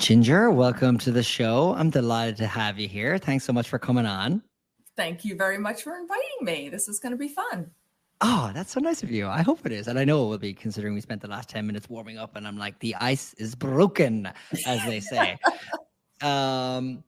Ginger, welcome to the show. I'm delighted to have you here. Thanks so much for coming on. Thank you very much for inviting me. This is going to be fun. Oh, that's so nice of you. I hope it is. And I know it will be, considering we spent the last 10 minutes warming up and I'm like, the ice is broken, as they say. And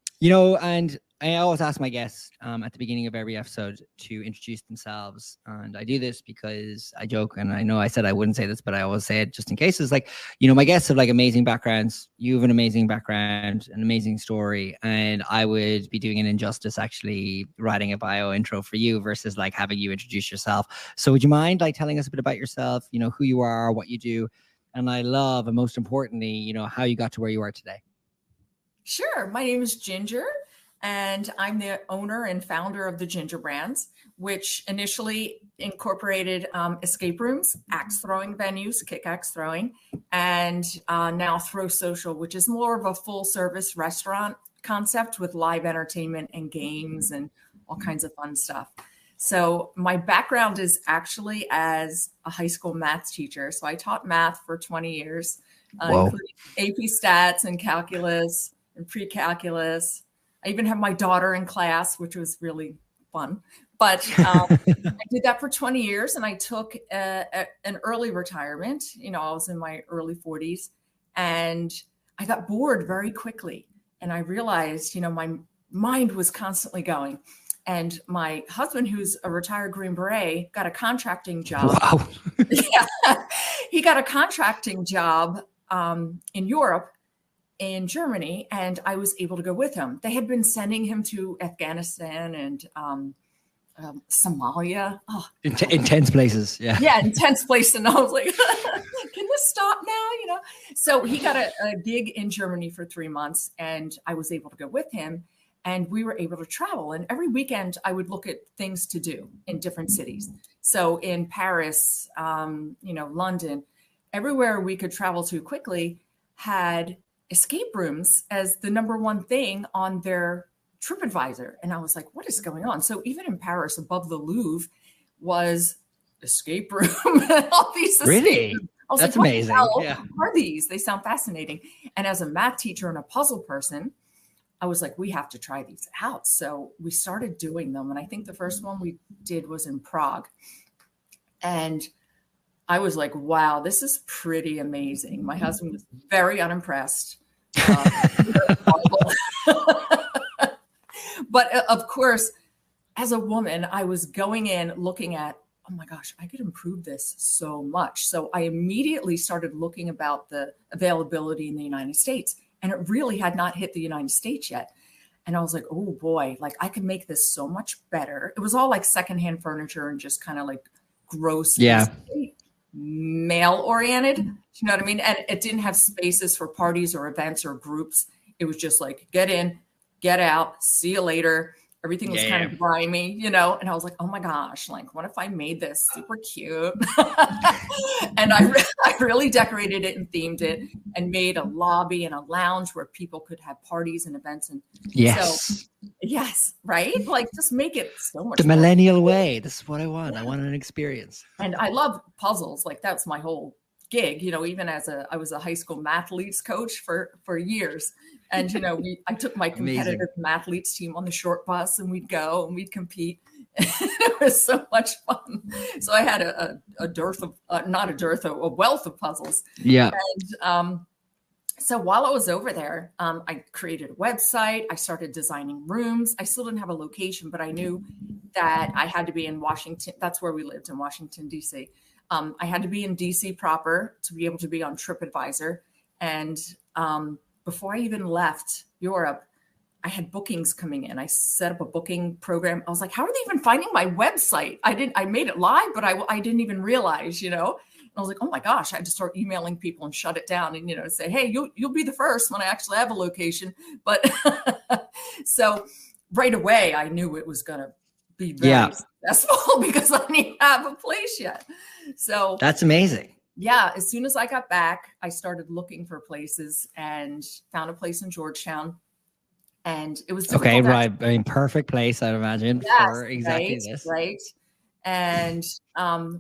I always ask my guests at the beginning of every episode to introduce themselves. And I do this because I joke, and I know I said I wouldn't say this, but I always say it just in case. It's like, my guests have like amazing backgrounds. You have an amazing background, an amazing story. And I would be doing an injustice actually writing a bio intro for you versus like having you introduce yourself. So would you mind like telling us a bit about yourself, who you are, what you do? And I love, and most importantly, how you got to where you are today. Sure. My name is Ginger, and I'm the owner and founder of the Ginger Brands, which initially incorporated escape rooms, axe throwing venues, kick axe throwing, and now Throw Social, which is more of a full service restaurant concept with live entertainment and games and all kinds of fun stuff. So my background is actually as a high school math teacher. So I taught math for 20 years, including AP stats and calculus and pre-calculus. I even have my daughter in class, which was really fun. But I did that for 20 years, and I took an early retirement. I was in my early 40s, and I got bored very quickly. And I realized, my mind was constantly going. And my husband, who's a retired Green Beret, got a contracting job. Wow. Yeah, he got a contracting job in Europe, in Germany, and I was able to go with him. They had been sending him to Afghanistan and Somalia. Oh, intense places. Yeah. Yeah, intense place. And I was like, can this stop now? So he got a gig in Germany for 3 months, and I was able to go with him, and we were able to travel. And every weekend I would look at things to do in different cities. So in Paris, London, everywhere we could travel to quickly had escape rooms as the number one thing on their TripAdvisor. And I was like, what is going on? So even in Paris, above the Louvre was escape room. All these really? I was That's like, amazing. What yeah. are these? They sound fascinating. And as a math teacher and a puzzle person, I was like, we have to try these out. So we started doing them. And I think the first one we did was in Prague. And I was like, wow, this is pretty amazing. My husband was very unimpressed. But of course, as a woman, I was going in looking at, oh my gosh, I could improve this so much. So I immediately started looking about the availability in the United States, and it really had not hit the United States yet. And I was like, oh boy, like I could make this so much better. It was all like secondhand furniture and just kind of like gross. Yeah. Male oriented, you know what I mean? And it didn't have spaces for parties or events or groups. It was just like, get in, get out, see you later. Everything was kind of grimy, and I was like, oh my gosh, like what if I made this super cute? And I really decorated it and themed it and made a lobby and a lounge where people could have parties and events. And yes, right? Like just make it so much the millennial way. This is what I want. I want an experience. And I love puzzles. Like that's my whole gig, even I was a high school mathletes coach for years. And, I took my competitive mathletes team on the short bus, and we'd go and we'd compete. It was so much fun. So I had a wealth of puzzles. Yeah. And so while I was over there, I created a website. I started designing rooms. I still didn't have a location, but I knew that I had to be in Washington. That's where we lived, in Washington, D.C. I had to be in DC proper to be able to be on TripAdvisor. And before I even left Europe, I had bookings coming in. I set up a booking program. I was like, how are they even finding my website? I made it live, but I didn't even realize, And I was like, oh my gosh, I had to start emailing people and shut it down and, say, hey, you'll be the first when I actually have a location. But so right away, I knew it was going to be very successful because I didn't have a place yet. So that's amazing. Yeah. As soon as I got back, I started looking for places and found a place in Georgetown. And it was okay, right. I mean, perfect place, I'd imagine, for exactly this. Right. And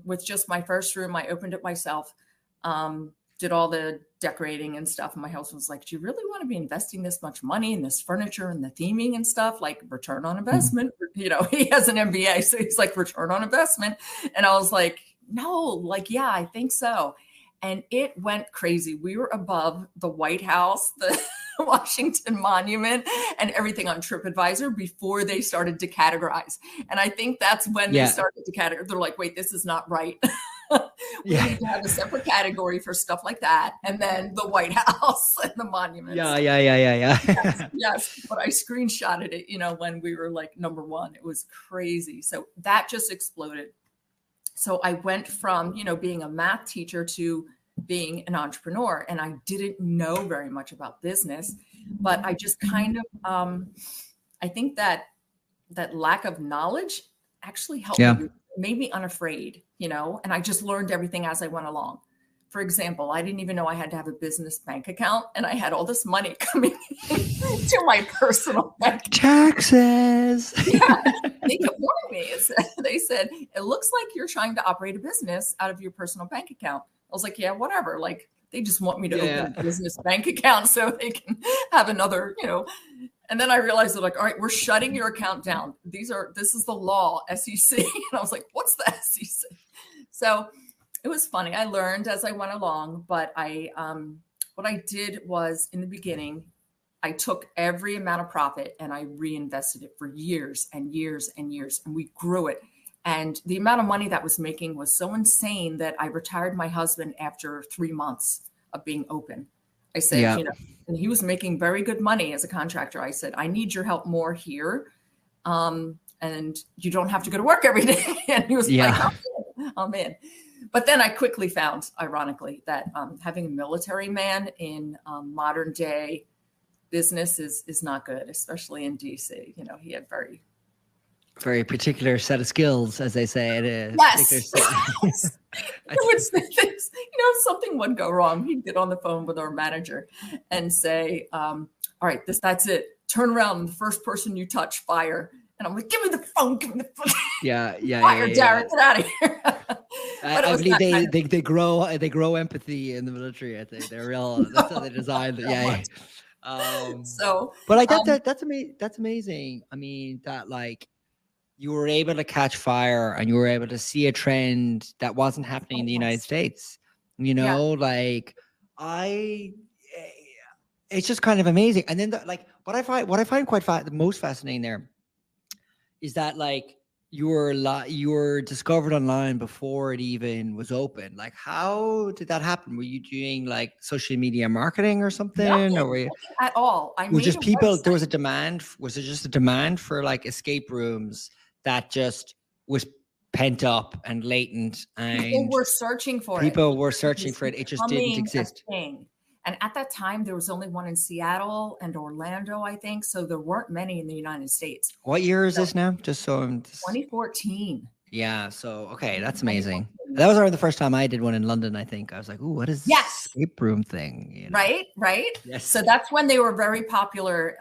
with just my first room, I opened it myself, did all the decorating and stuff. And my husband was like, do you really want to be investing this much money in this furniture and the theming and stuff? Like return on investment. You know, he has an MBA, so he's like return on investment. And I was like, no, like, yeah, I think so. And it went crazy. We were above the White House, the Washington Monument, and everything on TripAdvisor before they started to categorize. And I think that's when they started to categorize. They're like, wait, this is not right. We need to have a separate category for stuff like that. And then the White House and the monuments. Yeah. Yes. But I screenshotted it, you know, when we were like number one. It was crazy. So that just exploded. So I went from, you know, being a math teacher to being an entrepreneur, and I didn't know very much about business, but I just kind of, I think that lack of knowledge actually helped me, made me unafraid, you know, and I just learned everything as I went along. For example, I didn't even know I had to have a business bank account, and I had all this money coming to my personal bank. Taxes. Yeah, they kept warning me. They said, it looks like you're trying to operate a business out of your personal bank account. I was like, yeah, whatever. Like, they just want me to open a business bank account so they can have another, you know. And then I realized they're like, all right, we're shutting your account down. This is the law, SEC. And I was like, what's the SEC? So it was funny. I learned as I went along, but what I did was in the beginning, I took every amount of profit and I reinvested it for years and years and years, and we grew it. And the amount of money that was making was so insane that I retired my husband after 3 months of being open. I said, you know, and he was making very good money as a contractor. I said, I need your help more here. And you don't have to go to work every day. And he was like, I'm in. But then I quickly found, ironically, that having a military man in modern day business is not good, especially in DC. You know, he had very particular set of skills, as they say. It is. Yes. You know, if something would go wrong, he'd get on the phone with our manager and say, all right, that's it. Turn around, and the first person you touch, fire. And I'm like, give me the phone. Fire, Darren, get out of here. I believe they grow empathy in the military. I think they're real. That's how they designed it. But like that's amazing. I mean, that like you were able to catch fire and you were able to see a trend that wasn't happening in the United States. You know, like it's just kind of amazing. And then what I find quite most fascinating there is that like you were discovered online before it even was open. Like, how did that happen? Were you doing like social media marketing or something? Nothing, or were you at all? I was just people? There was a demand. Was it just a demand for like escape rooms that just was pent up and latent, and people were searching for it. People were searching for it. It just didn't exist. And at that time, there was only one in Seattle and Orlando, I think. So there weren't many in the United States. What year is this now? Just so 2014. Yeah. So, okay. That's amazing. That was the first time I did one in London, I think. I was like, ooh, what is this escape room thing? You know? Right. Yes. So that's when they were very popular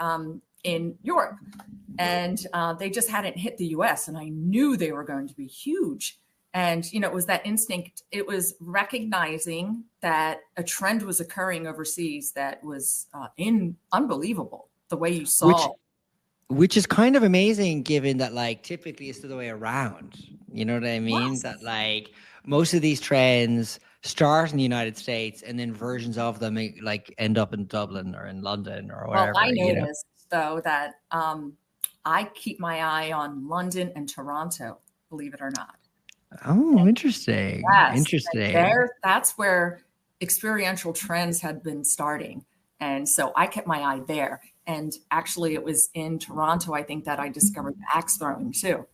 in Europe. And they just hadn't hit the US. And I knew they were going to be huge. And, you know, it was that instinct. It was recognizing that a trend was occurring overseas that was unbelievable, the way you saw. Which is kind of amazing, given that, like, typically it's the other way around. You know what I mean? Yes. That, like, most of these trends start in the United States and then versions of them, like, end up in Dublin or in London or whatever. Well, I noticed, though, that I keep my eye on London and Toronto, believe it or not. Oh, interesting. Yes, interesting. That's where experiential trends had been starting. And so I kept my eye there. And actually, it was in Toronto, I think, that I discovered axe throwing too.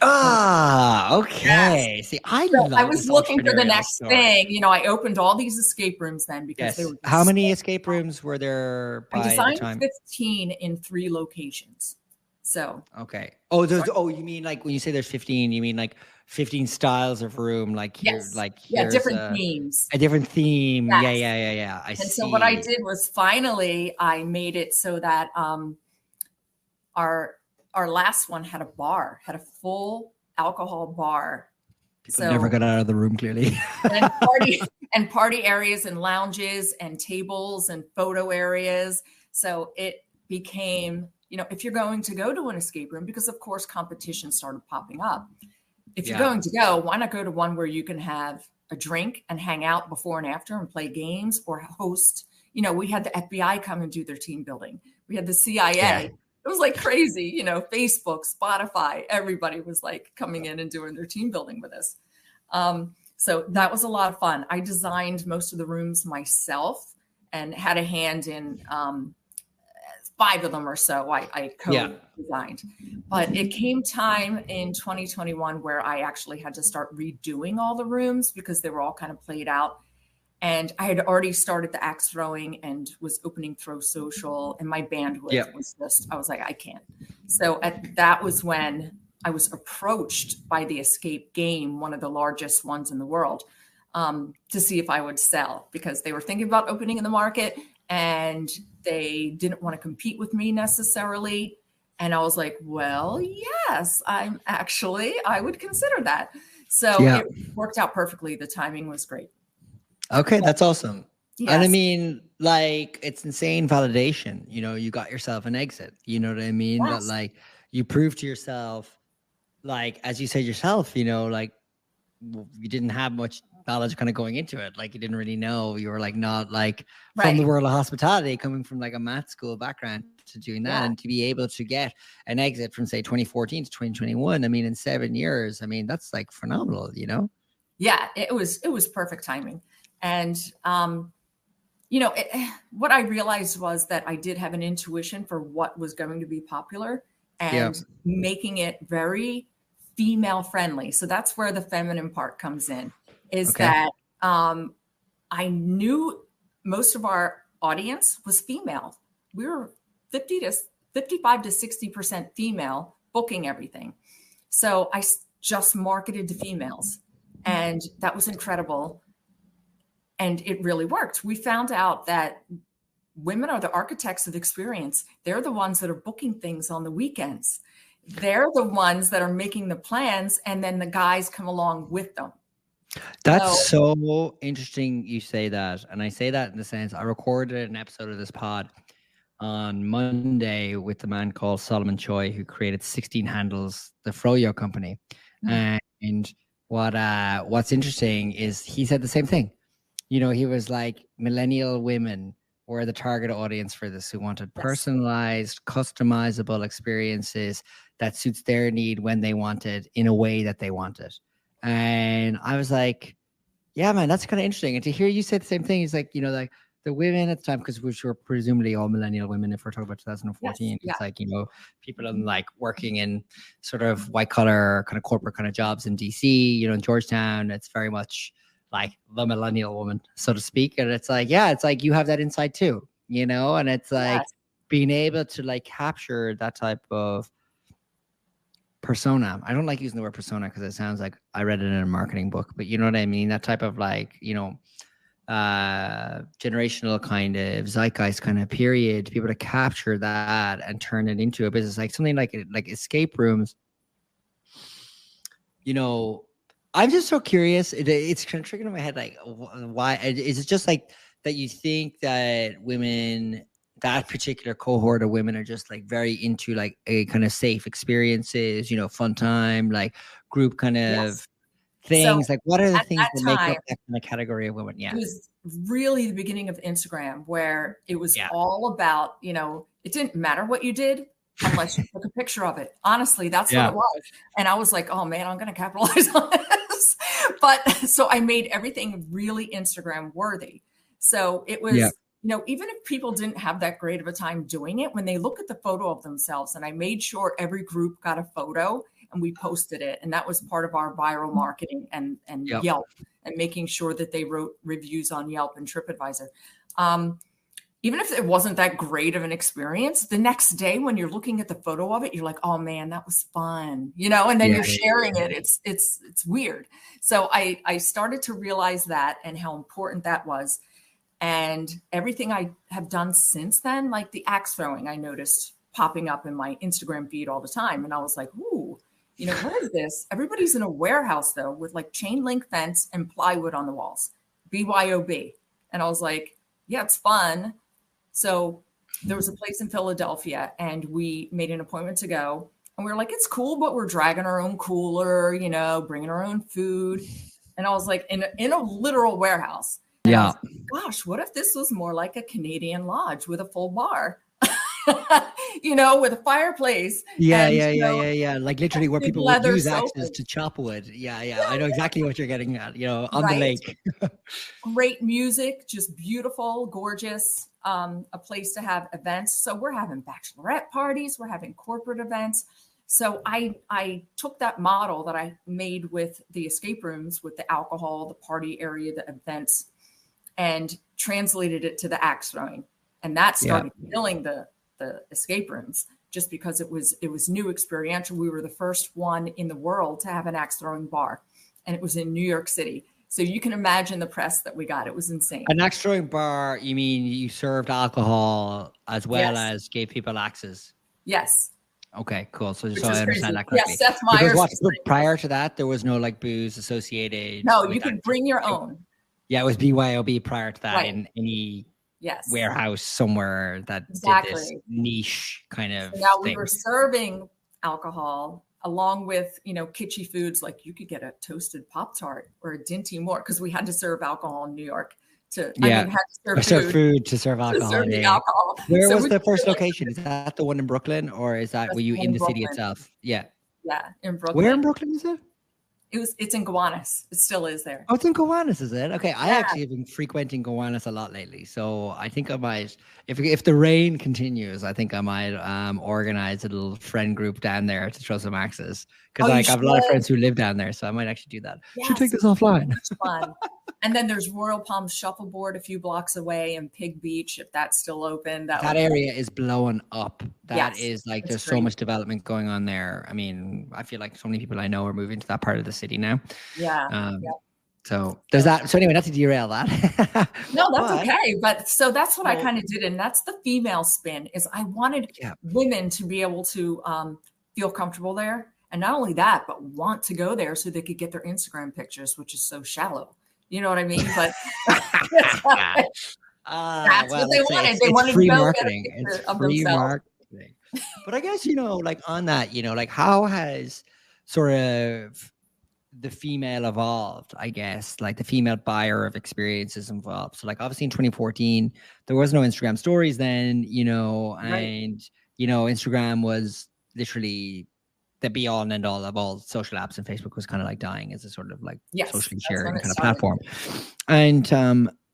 Okay. Yes. See, I was looking for the next thing. You know, I opened all these escape rooms then because they were. How many escape rooms were there by I designed the time? 15 in 3 locations. So. Okay. Oh, you mean like when you say there's 15, you mean like 15 styles of room, like here's here's different themes. A different theme. Yes. Yeah. I see. And so what I did was finally I made it so that our last one had a bar, had a full alcohol bar. People never got out of the room, clearly. and party areas and lounges and tables and photo areas. So it became, if you're going to go to an escape room, because of course competition started popping up. If you're going to go, why not go to one where you can have a drink and hang out before and after and play games or host? We had the FBI come and do their team building. We had the CIA. Yeah. It was like crazy, Facebook, Spotify, everybody was like coming in and doing their team building with us. So that was a lot of fun. I designed most of the rooms myself and had a hand in 5 of them or so I co-designed. But it came time in 2021 where I actually had to start redoing all the rooms because they were all kind of played out. And I had already started the axe throwing and was opening Throw Social, and my bandwidth was just, I was like, I can't. So that was when I was approached by the Escape Game, one of the largest ones in the world, to see if I would sell, because they were thinking about opening in the market and they didn't want to compete with me necessarily. And I was like, well, yes, I would consider that. So it worked out perfectly. The timing was great. Okay, that's awesome. Yes. And I mean, like, it's insane validation. You got yourself an exit. You know what I mean? Yes. That like you proved to yourself, like, as you said yourself, like you didn't have much knowledge kind of going into it. Like you didn't really know. You were like not like from the world of hospitality, coming from like a math school background to doing that, and to be able to get an exit from say 2014 to 2021. I mean, in 7 years, I mean, that's like phenomenal, Yeah, it was perfect timing. And, what I realized was that I did have an intuition for what was going to be popular and making it very female friendly. So that's where the feminine part comes in, is that I knew most of our audience was female. We were 55 to 60% female booking everything. So I just marketed to females, and that was incredible. And it really worked. We found out that women are the architects of experience. They're the ones that are booking things on the weekends. They're the ones that are making the plans, and then the guys come along with them. That's so interesting you say that. And I say that in the sense, I recorded an episode of this pod on Monday with a man called Solomon Choi, who created 16 Handles, the Froyo company. Mm-hmm. And what's interesting is he said the same thing. He was like, millennial women were the target audience for this, who wanted personalized, customizable experiences that suits their need when they want it, in a way that they want it. And I was like, yeah, man, that's kind of interesting. And to hear you say the same thing, is like, like the women at the time, because we were presumably all millennial women, if we're talking about 2014, it's like, people in like working in sort of white collar kind of corporate kind of jobs in DC, in Georgetown, it's very much like the millennial woman, so to speak. And it's like, it's like you have that insight too, and it's like being able to like capture that type of persona. I don't like using the word persona because it sounds like I read it in a marketing book, but you know what I mean? That type of like, generational kind of zeitgeist kind of period, to be able to capture that and turn it into a business, like something like escape rooms. I'm just so curious. It's kind of triggering in my head. Like, why is it just like that? You think that women, that particular cohort of women, are just like very into like a kind of safe experiences, fun time, like group kind of things. So like, what are the things that make up that kind of category of women? Yeah, it was really the beginning of Instagram, where it was all about, it didn't matter what you did unless you took a picture of it. Honestly, that's what it was. And I was like, oh man, I'm going to capitalize on this. But so I made everything really Instagram worthy. So it was, even if people didn't have that great of a time doing it, when they look at the photo of themselves, and I made sure every group got a photo and we posted it. And that was part of our viral marketing and Yelp, and making sure that they wrote reviews on Yelp and TripAdvisor. Even if it wasn't that great of an experience, the next day when you're looking at the photo of it, you're like, oh man, that was fun, and then you're sharing it. It's weird. So I started to realize that, and how important that was. And everything I have done since then, like the axe throwing, I noticed popping up in my Instagram feed all the time. And I was like, ooh, what is this? Everybody's in a warehouse though, with like chain link fence and plywood on the walls, BYOB. And I was like, yeah, it's fun. So there was a place in Philadelphia and we made an appointment to go. And we were like, it's cool, but we're dragging our own cooler, bringing our own food. And I was like, in a literal warehouse. And I was like, gosh, what if this was more like a Canadian lodge with a full bar? With a fireplace. Yeah. Like literally where people would use axes to chop wood. Yeah. I know exactly what you're getting at, on the lake. Great music, just beautiful, gorgeous, a place to have events. So we're having bachelorette parties, we're having corporate events. So I took that model that I made with the escape rooms, with the alcohol, the party area, the events, and translated it to the axe throwing. And that started killing the escape rooms, just because it was new, experiential. We were the first one in the world to have an axe throwing bar, and it was in New York City. So you can imagine the press that we got. It was insane. An axe throwing bar, you mean you served alcohol as well as gave people axes? Yes. Okay, cool. So I understand that correctly. Yes, Seth Meyers. Prior to that, there was no like booze associated. No, you could bring your own. Yeah, it was BYOB prior to that in any warehouse somewhere that did this niche kind of so now thing. We were serving alcohol along with, kitschy foods. Like you could get a toasted Pop-Tart or a Dinty Moore, because we had to serve alcohol in New York. Had to serve food to serve alcohol. To serve the alcohol. Where was the first location? Is that the one in Brooklyn, or is that were you in the city itself? Yeah, in Brooklyn. Where in Brooklyn is it? It's in Gowanus. It still is there. Oh, it's in Gowanus, is it? Okay, I actually have been frequenting Gowanus a lot lately, so I think I might, if the rain continues, I think I might organize a little friend group down there to throw some axes, because I have a lot of friends who live down there, so I might actually do that. Should take this offline. It's fun. And then there's Royal Palm Shuffleboard a few blocks away, and Pig Beach, if that's still open. That area is blowing up. That is like, there's so much development going on there. I mean, I feel like so many people I know are moving to that part of the city now. So there's that. So anyway, not to derail that. No, that's okay. But so that's what I kind of did. And that's the female spin, is I wanted women to be able to feel comfortable there. And not only that, but want to go there so they could get their Instagram pictures, which is so shallow. You know what I mean? But that's what they wanted. They wanted free to go marketing. It's free marketing. But I guess, like on that, like how has sort of the female evolved, I guess, like the female buyer of experiences evolved. So like obviously in 2014, there was no Instagram stories then, and, Instagram was literally the be all and end all of all social apps, and Facebook was kind of like dying as a sort of like socially sharing kind of platform. And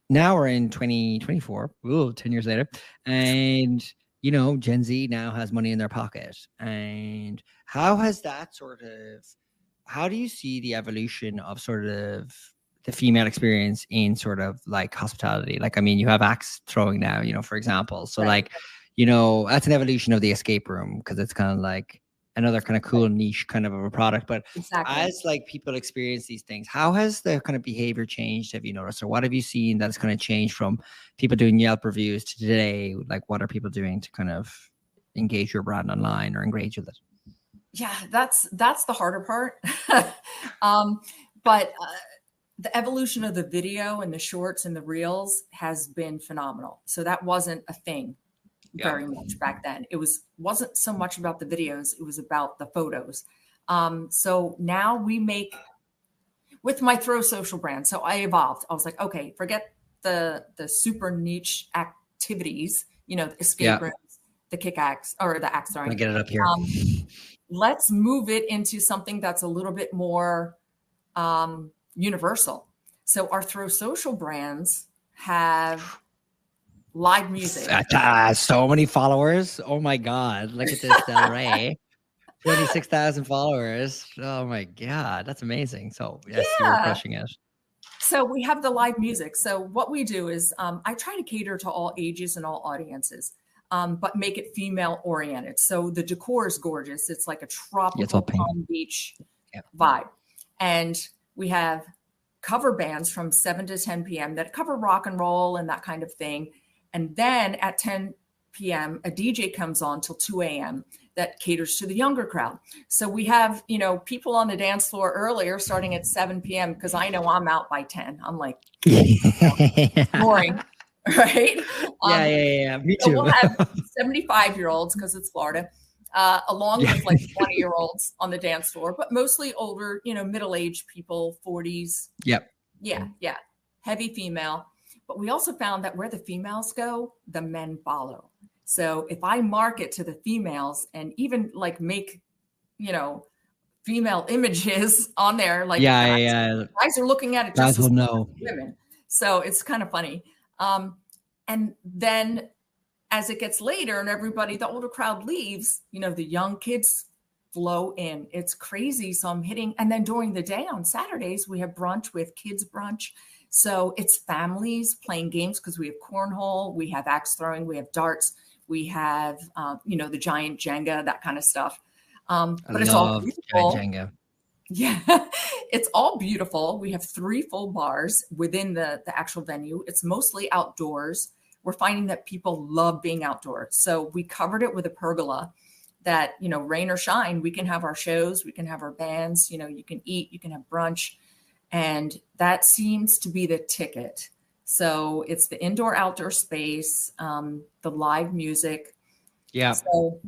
now we're in 2024, 10 years later, and Gen Z now has money in their pocket. And how has that how do you see the evolution of sort of the female experience in sort of like hospitality? Like, I mean, you have axe throwing now, for example. So like, that's an evolution of the escape room, because it's kind of like another kind of cool niche kind of a product. But as like people experience these things, how has the kind of behavior changed? Have you noticed, or what have you seen that's kind of changed from people doing Yelp reviews to today? Like, what are people doing to kind of engage your brand online or engage with it? Yeah, that's the harder part. But the evolution of the video and the shorts and the reels has been phenomenal. So that wasn't a thing very much back then. It wasn't so much about the videos, it was about the photos. So now we make, with my Throw Social brand, so I evolved. I was like, okay, forget the super niche activities, the escape rooms, the kick axe, or the axe throwing. Let me get it up here. Let's move it into something that's a little bit more universal. So our Throw Social brands have live music. So many followers. Oh my God. Look at this, Del Rey. 26,000 followers. Oh my God. That's amazing. So yes, you're crushing it. So we have the live music. So what we do is I try to cater to all ages and all audiences, but make it female oriented. So the decor is gorgeous. It's like a tropical Palm Beach vibe. And we have cover bands from 7 to 10 p.m. that cover rock and roll and that kind of thing. And then at 10 p.m., a DJ comes on till 2 a.m. that caters to the younger crowd. So we have, people on the dance floor earlier, starting at 7 p.m. because I know I'm out by 10. I'm like, snoring, right? Yeah. Me So too. we'll have 75-year-olds because it's Florida, along with like 20-year-olds on the dance floor, but mostly older, middle-aged people, 40s. Yep. Yeah. Heavy female. But we also found that where the females go, the men follow. So if I market to the females and even like make, female images on there, like guys are looking at it just as know. Women. So it's kind of funny. And then as it gets later and the older crowd leaves, the young kids flow in. It's crazy. So I'm hitting, and then during the day on Saturdays, we have brunch with kids brunch. So it's families playing games because we have cornhole, we have axe throwing, we have darts, we have, the giant Jenga, that kind of stuff. But it's all beautiful. Jenga. Yeah, it's all beautiful. We have 3 full bars within the actual venue. It's mostly outdoors. We're finding that people love being outdoors. So we covered it with a pergola that, rain or shine, we can have our shows, we can have our bands, you can eat, you can have brunch. And that seems to be the ticket. So it's the indoor-outdoor space, the live music. Yeah. So,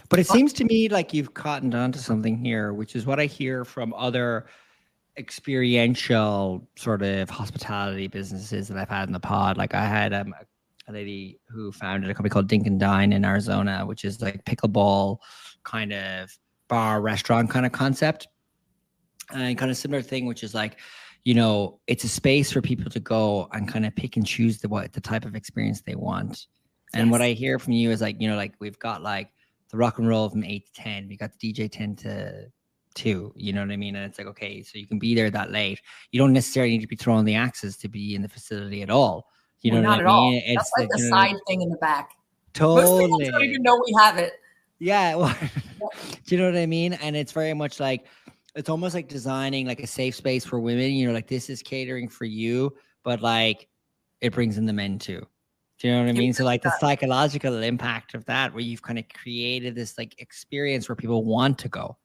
but it seems to me like you've cottoned onto something here, which is what I hear from other experiential sort of hospitality businesses that I've had in the pod. Like I had a lady who founded a company called Dink and Dine in Arizona, which is like pickleball kind of bar restaurant kind of concept. And kind of similar thing, which is like, it's a space for people to go and kind of pick and choose the type of experience they want. And what I hear from you is like, like we've got like the rock and roll from 8 to 10. We got the DJ 10 to 2, you know what I mean? And it's like, okay, so you can be there that late. You don't necessarily need to be throwing the axes to be in the facility at all. You know what I mean? It's that's like the side thing in the back. Totally. Most people don't even know we have it. Yeah. Well, do you know what I mean? And it's very much like, it's almost like designing like a safe space for women, like this is catering for you, but like it brings in the men too. Do you know what I mean? So like the psychological impact of that, where you've kind of created this like experience where people want to go,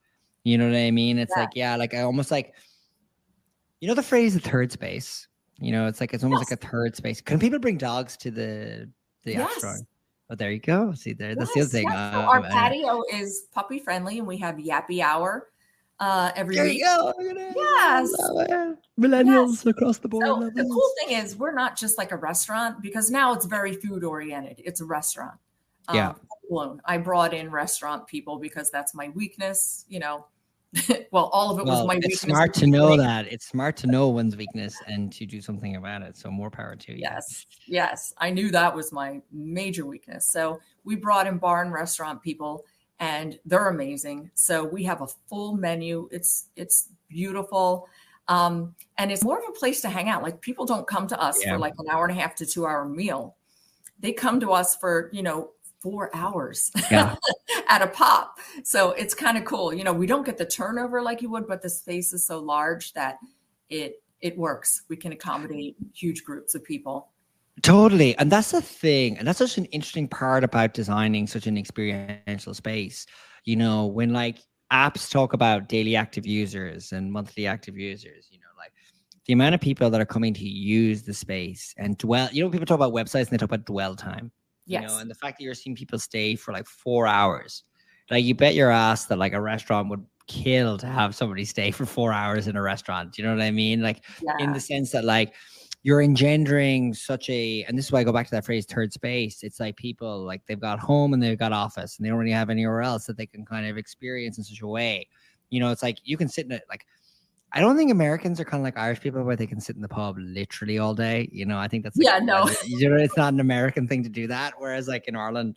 you know what I mean? It's like I almost like, the phrase, the third space, it's like, it's almost like a third space. Can people bring dogs to the axe throwing? Oh, there you go. See there, that's the other thing. So our patio is puppy friendly and we have yappy hour every week. There you go. Yes. Millennials across the board. So the cool thing is we're not just like a restaurant, because now it's very food oriented. It's a restaurant. I brought in restaurant people because that's my weakness, Well, all of it was my weakness. It's smart to know that. It's smart to know one's weakness and to do something about it. So more power to you. Yes. I knew that was my major weakness. So we brought in bar and restaurant people, and they're amazing. So we have a full menu. It's beautiful. And it's more of a place to hang out. Like people don't come to us for like an hour and a half to 2 hour meal. They come to us for, 4 hours at a pop. So it's kind of cool. We don't get the turnover like you would, but the space is so large that it works. We can accommodate huge groups of people. Totally. And that's the thing. And that's such an interesting part about designing such an experiential space. When like apps talk about daily active users and monthly active users, like the amount of people that are coming to use the space and dwell, people talk about websites and they talk about dwell time, and the fact that you're seeing people stay for like 4 hours, like you bet your ass that like a restaurant would kill to have somebody stay for 4 hours in a restaurant. Do you know what I mean? Like in the sense that like, you're engendering and this is why I go back to that phrase, third space. It's like people, like they've got home and they've got office and they don't really have anywhere else that they can kind of experience in such a way. It's like you can sit in it. Like, I don't think Americans are kind of like Irish people where they can sit in the pub literally all day. I think that's like, it's not an American thing to do that. Whereas like in Ireland,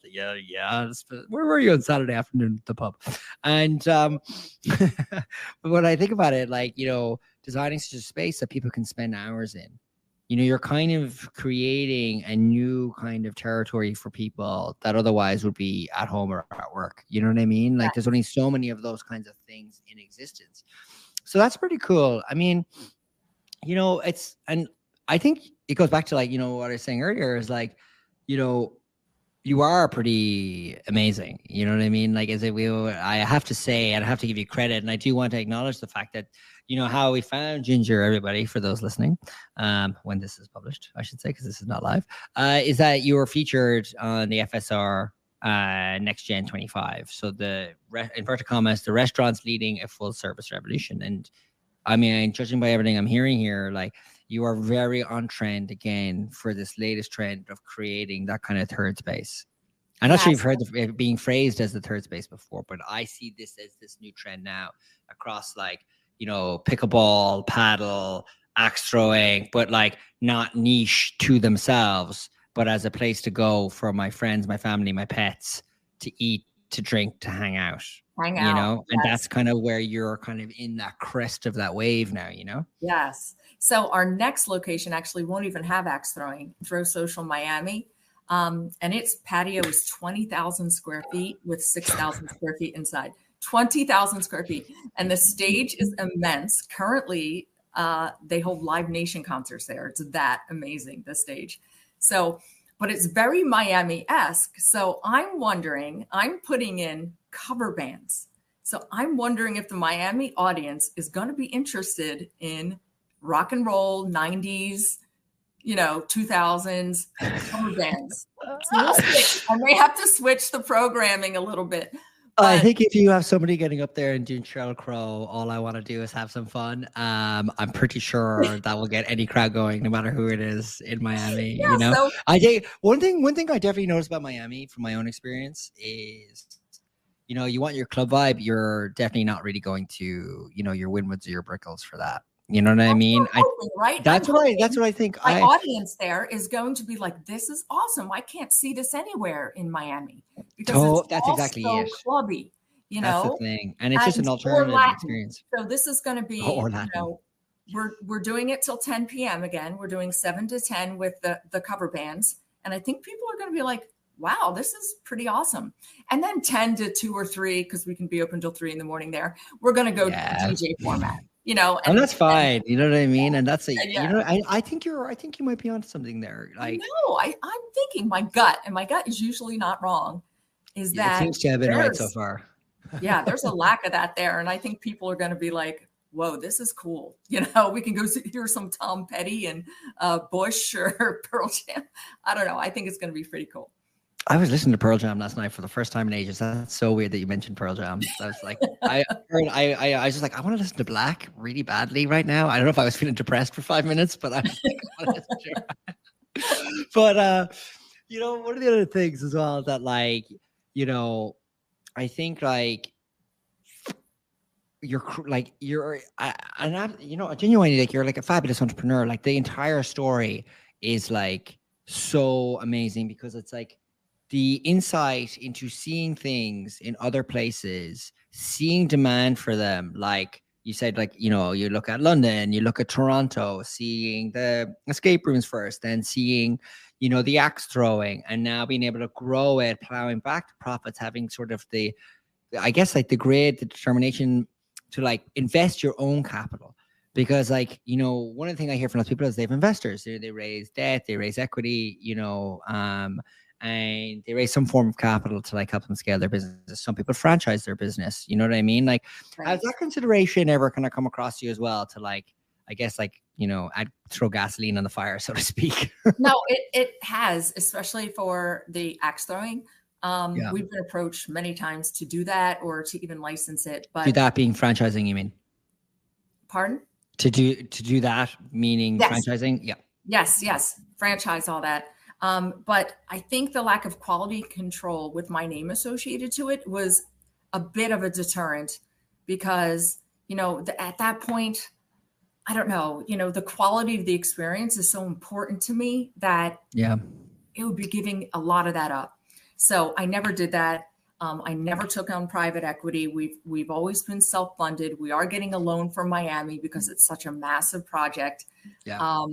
where were you on Saturday afternoon at the pub? And but when I think about it, like, designing such a space that people can spend hours in, you're kind of creating a new kind of territory for people that otherwise would be at home or at work. You know what I mean? Like there's only so many of those kinds of things in existence. So that's pretty cool. I mean, and I think it goes back to like, what I was saying earlier is like, You are pretty amazing. You know what I mean? Like, as if I have to say, and I have to give you credit, and I do want to acknowledge the fact that, how we found Ginger, everybody, for those listening, when this is published, I should say, because this is not live, is that you were featured on the FSR Next Gen 25. So inverted commas, the restaurants leading a full service revolution. And I mean, judging by everything I'm hearing here, like, you are very on trend again for this latest trend of creating that kind of third space. I'm not sure you've heard it being phrased as the third space before, but I see this as this new trend now across, like, pickleball, paddle, axe throwing, but like not niche to themselves, but as a place to go for my friends, my family, my pets, to eat, to drink, to hang out. Yes. And that's kind of where you're kind of in that crest of that wave now, Yes. So our next location actually won't even have axe throwing. Throw Social Miami. And its patio is 20,000 square feet with 6,000 square feet inside. 20,000 square feet. And the stage is immense. Currently, they hold Live Nation concerts there. It's that amazing, the stage. So, but it's very Miami-esque. So I'm putting in cover bands. So I'm wondering if the Miami audience is going to be interested in rock and roll, 90s, 2000s cover bands. So I may have to switch the programming a little bit. I think if you have somebody getting up there and doing Sheryl Crow, all I want to do is have some fun. I'm pretty sure that will get any crowd going, no matter who it is in Miami. Yeah, so I think one thing I definitely noticed about Miami from my own experience is, you want your club vibe. You're definitely not really going to, your Winwoods or your Brickles for that. You know what I mean? Right? That's what I think. My audience there is going to be like, this is awesome. I can't see this anywhere in Miami because that's exactly so it. Clubby, That's the thing, and it's just an alternative experience. So this is going to be, we're doing it till 10 p.m. again. We're doing 7 to 10 with the cover bands, and I think people are going to be like, wow, this is pretty awesome. And then 10 to 2 or 3, because we can be open till 3 in the morning there. We're going to go DJ format. And that's fine. You know what I mean? And that's I think you might be onto something there. Like, no, I'm thinking my gut is usually not wrong. Is that it seems to have been right so far? Yeah, there's a lack of that there. And I think people are going to be like, whoa, this is cool. We can go hear some Tom Petty and Bush or Pearl Jam. I don't know. I think it's going to be pretty cool. I was listening to Pearl Jam last night for the first time in ages. That's so weird that you mentioned Pearl Jam. I was like, I was just like, I want to listen to Black really badly right now. I don't know if I was feeling depressed for 5 minutes, but I was like, but one of the other things as well that, like, I think, like, you're genuinely, like, you're like a fabulous entrepreneur. Like, the entire story is like so amazing because it's like the insight into seeing things in other places, seeing demand for them. Like you said, like, you look at London, you look at Toronto, seeing the escape rooms first, then seeing, the axe throwing, and now being able to grow it, plowing back to profits, having sort of the determination to, like, invest your own capital. Because, like, one of the things I hear from those people is they have investors. They raise debt, they raise equity, and they raise some form of capital to, like, help them scale their business. Some people franchise their business. You know what I mean? Like, has that consideration ever kind of come across you as well to, like, I guess, like, throw gasoline on the fire, so to speak? No, it has, especially for the axe throwing. We've been approached many times to do that or to even license it. But do that being franchising, you mean? Pardon? To do that meaning franchising? Yeah. Yes. Franchise, all that. But I think the lack of quality control with my name associated to it was a bit of a deterrent because, at that point, I don't know, the quality of the experience is so important to me that it would be giving a lot of that up. So I never did that. I never took on private equity. We've always been self-funded. We are getting a loan from Miami because it's such a massive project. Yeah.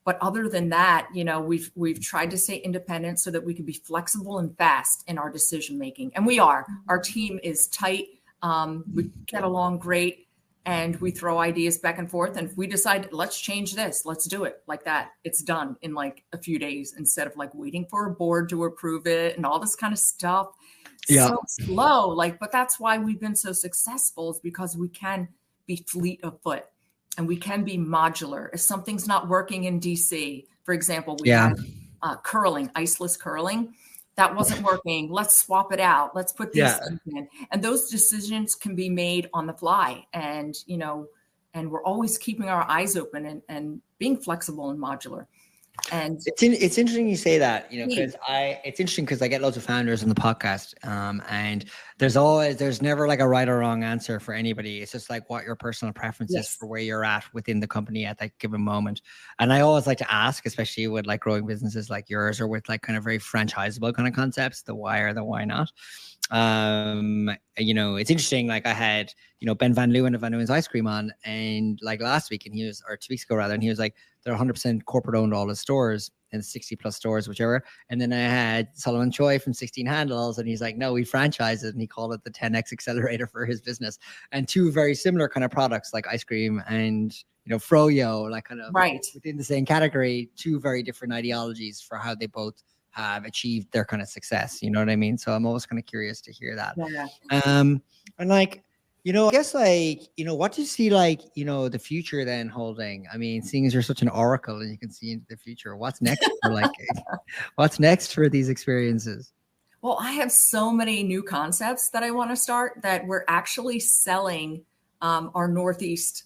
But other than that, we've tried to stay independent so that we can be flexible and fast in our decision making. And we are. Our team is tight. We get along great. and we throw ideas back and forth. And if we decide, let's change this, let's do it like that, it's done in like a few days instead of like waiting for a board to approve it and all this kind of stuff. Yeah. So slow, like, but that's why we've been so successful, is because we can be fleet of foot and we can be modular. If something's not working in DC, for example, we had curling, iceless curling. That wasn't working. Let's swap it out. Let's put these things in. And those decisions can be made on the fly. And, you know, and we're always keeping our eyes open and being flexible and modular. And it's interesting you say that, you know, because it's interesting because I get loads of founders on the podcast, and there's never like a right or wrong answer for anybody. It's just like what your personal preference is for where you're at within the company at that given moment. And I always like to ask, especially with like growing businesses like yours or with like kind of very franchisable kind of concepts, the why or the why not. You know, it's interesting. Like I had, you know, Ben Van Leeuwen of Van Leeuwen's Ice Cream on, and like last week, and he was, or 2 weeks ago rather, and he was like, they're 100% corporate owned, all the stores, and 60 plus stores, whichever. And then I had Solomon Choi from 16 Handles, and he's like, no, we franchise it, and he called it the 10x accelerator for his business. And two very similar kind of products like ice cream and, you know, Froyo, like kind of within the same category, two very different ideologies for how they both have achieved their kind of success. You know what I mean? So I'm always kind of curious to hear that. And like, you know, I guess like, you know, what do you see like, you know, the future then holding? I mean, seeing as you're such an oracle and you can see into the future, what's next for like, what's next for these experiences? Well, I have so many new concepts that I want to start that we're actually selling our Northeast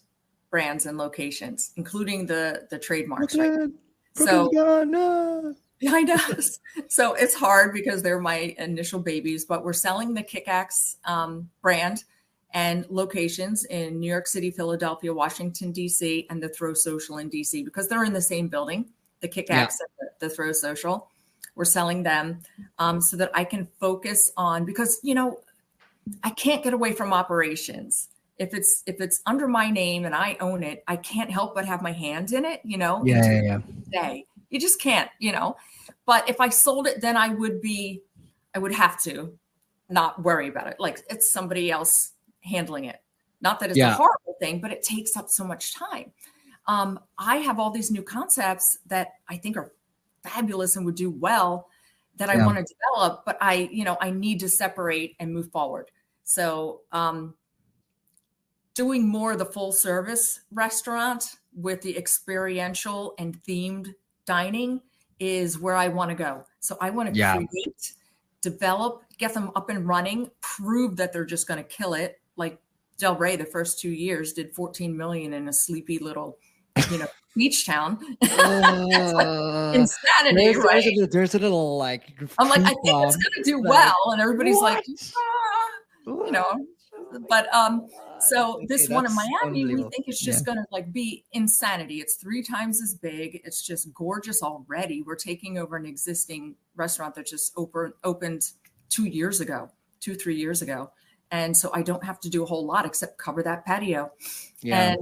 brands and locations, including the trademarks. Right? So I know. So it's hard because they're my initial babies, but we're selling the Kickaxe brand and locations in New York City, Philadelphia, Washington, D.C., and the Throw Social in D.C. because they're in the same building, the Kickaxe and the Throw Social. We're selling them so that I can focus on, because, you know, I can't get away from operations. If it's under my name and I own it, I can't help but have my hand in it, you know, day. You just can't, you know. But if I sold it, then I would have to not worry about it. Like it's somebody else handling it. Not that it's a horrible thing, but it takes up so much time. I have all these new concepts that I think are fabulous and would do well that I want to develop, but I need to separate and move forward. So doing more of the full service restaurant with the experiential and themed dining is where I want to go. So I want to create, develop, get them up and running, prove that they're just going to kill it. Like Del Rey, the first 2 years did 14 million in a sleepy little, you know, beach town. Like insanity, right? There's a little like, I'm like, I think it's going to do well. And everybody's like, you know, but so this one in Miami, we think it's just going to like be insanity. It's 3 times as big. It's just gorgeous already. We're taking over an existing restaurant that just opened 3 years ago. And so I don't have to do a whole lot except cover that patio and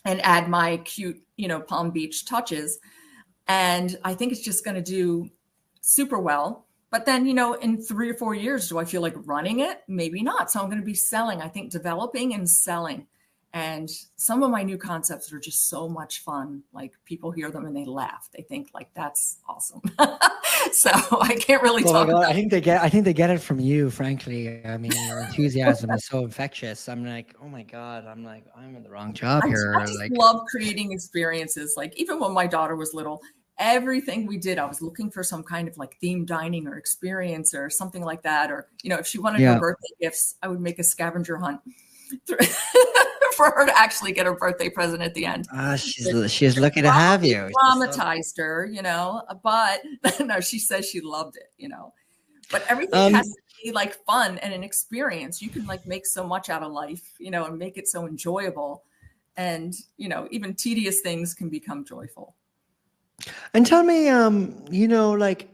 add my cute, you know, Palm Beach touches. And I think it's just going to do super well. But then, you know, in 3 or 4 years, do I feel like running it? Maybe not. So I'm going to be selling, I think, developing and selling. And some of my new concepts are just so much fun. Like people hear them and they laugh. They think like, that's awesome. So I can't really talk about it. I think they get it from you, frankly. I mean, your enthusiasm is so infectious. I'm like, oh my God, I'm in the wrong job here. I just love creating experiences. Like even when my daughter was little, everything we did, I was looking for some kind of like themed dining or experience or something like that. Or, you know, if she wanted her birthday gifts, I would make a scavenger hunt for her to actually get her birthday present at the end. She's lucky to have you. Traumatized her, you know, but no, she says she loved it, you know. But everything has to be like fun and an experience. You can like make so much out of life, you know, and make it so enjoyable. And, you know, even tedious things can become joyful. And tell me, you know, like,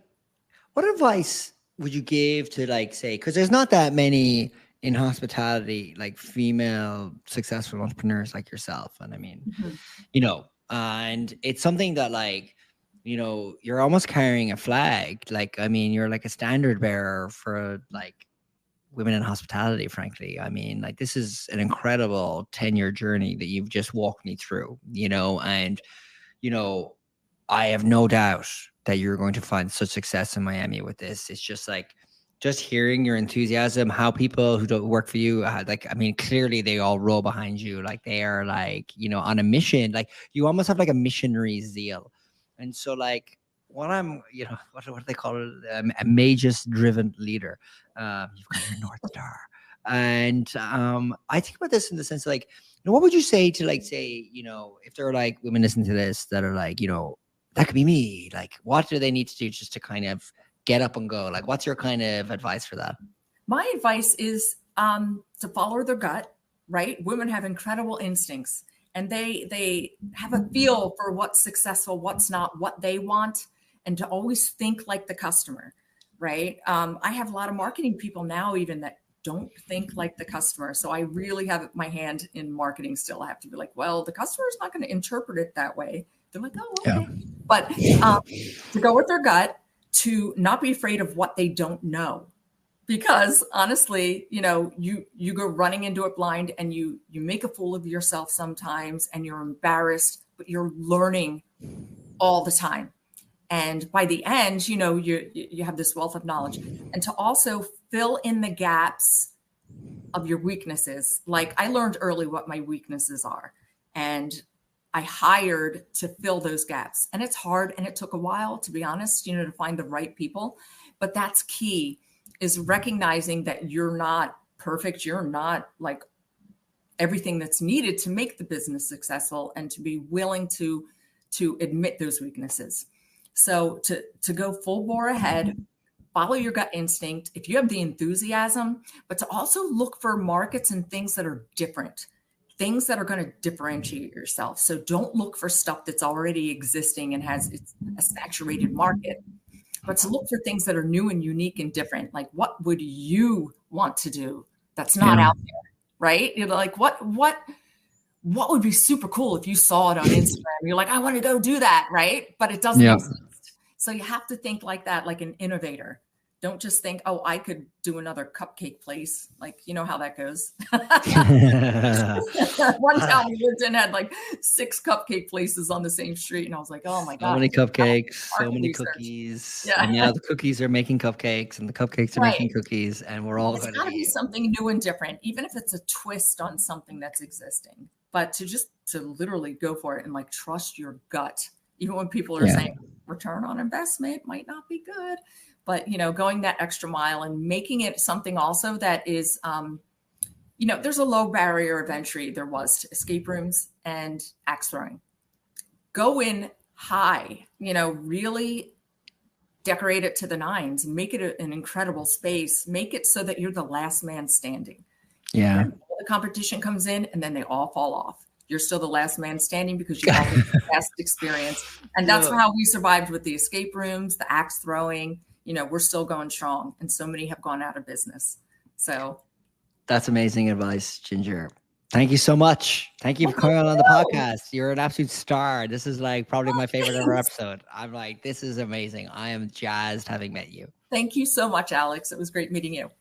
what advice would you give to, like, say, because there's not that many in hospitality, like female successful entrepreneurs like yourself. And I mean, you know, and it's something that like, you know, you're almost carrying a flag. Like, I mean, you're like a standard bearer for like women in hospitality, frankly. I mean, like, this is an incredible 10-year journey that you've just walked me through, and, I have no doubt that you're going to find such success in Miami with this. It's just like, just hearing your enthusiasm, how people who don't work for you, like, I mean, clearly they all roll behind you. Like, they are like, on a mission, like you almost have like a missionary zeal. And so like, what I'm, what do they call it? A magus driven leader. You've got your North Star. And I think about this in the sense of like, what would you say to like, say, if there are like women listening to this that are like, that could be me. Like, what do they need to do just to kind of get up and go? Like, what's your kind of advice for that? My advice is to follow their gut, right? Women have incredible instincts, and they have a feel for what's successful, what's not, what they want, and to always think like the customer, right? I have a lot of marketing people now even that don't think like the customer. So I really have my hand in marketing still. I have to be like, well, the customer is not going to interpret it that way. They're like, oh, okay. Yeah. But to go with their gut, to not be afraid of what they don't know. Because honestly, you go running into it blind, and you make a fool of yourself sometimes, and you're embarrassed, but you're learning all the time. And by the end, you have this wealth of knowledge. And to also fill in the gaps of your weaknesses. Like, I learned early what my weaknesses are, and I hired to fill those gaps. And it's hard, and it took a while, to be honest, to find the right people. But that's key, is recognizing that you're not perfect. You're not like everything that's needed to make the business successful, and to be willing to admit those weaknesses. So to go full bore ahead, follow your gut instinct if you have the enthusiasm, but to also look for markets and things that are different, things that are going to differentiate yourself. So don't look for stuff that's already existing and it's a saturated market, but to look for things that are new and unique and different. Like, what would you want to do that's not out there, right? Like, what would be super cool if you saw it on Instagram? You're like, I want to go do that, right? But it doesn't exist. So you have to think like that, like an innovator. Don't just think, oh, I could do another cupcake place. Like, you know how that goes. One town we lived in had like 6 cupcake places on the same street. And I was like, oh my God. So many cupcakes, so many cookies. Yeah. And now the cookies are making cupcakes, and the cupcakes are making cookies. And we're all going to be something new and different, even if it's a twist on something that's existing. But to literally go for it and like trust your gut, even when people are saying return on investment might not be good. But, going that extra mile and making it something also that is, there's a low barrier of entry. There was to escape rooms and axe throwing. Go in high, really decorate it to the nines, make it an incredible space, make it so that you're the last man standing. Yeah. The competition comes in, and then they all fall off. You're still the last man standing because you have the best experience. And that's how we survived with the escape rooms, the axe throwing. We're still going strong, and so many have gone out of business. So that's amazing advice, Ginger. Thank you so much. Thank you for coming on the podcast. You're an absolute star. This is like probably my favorite ever episode. I'm like, this is amazing. I am jazzed having met you. Thank you so much, Alex. It was great meeting you.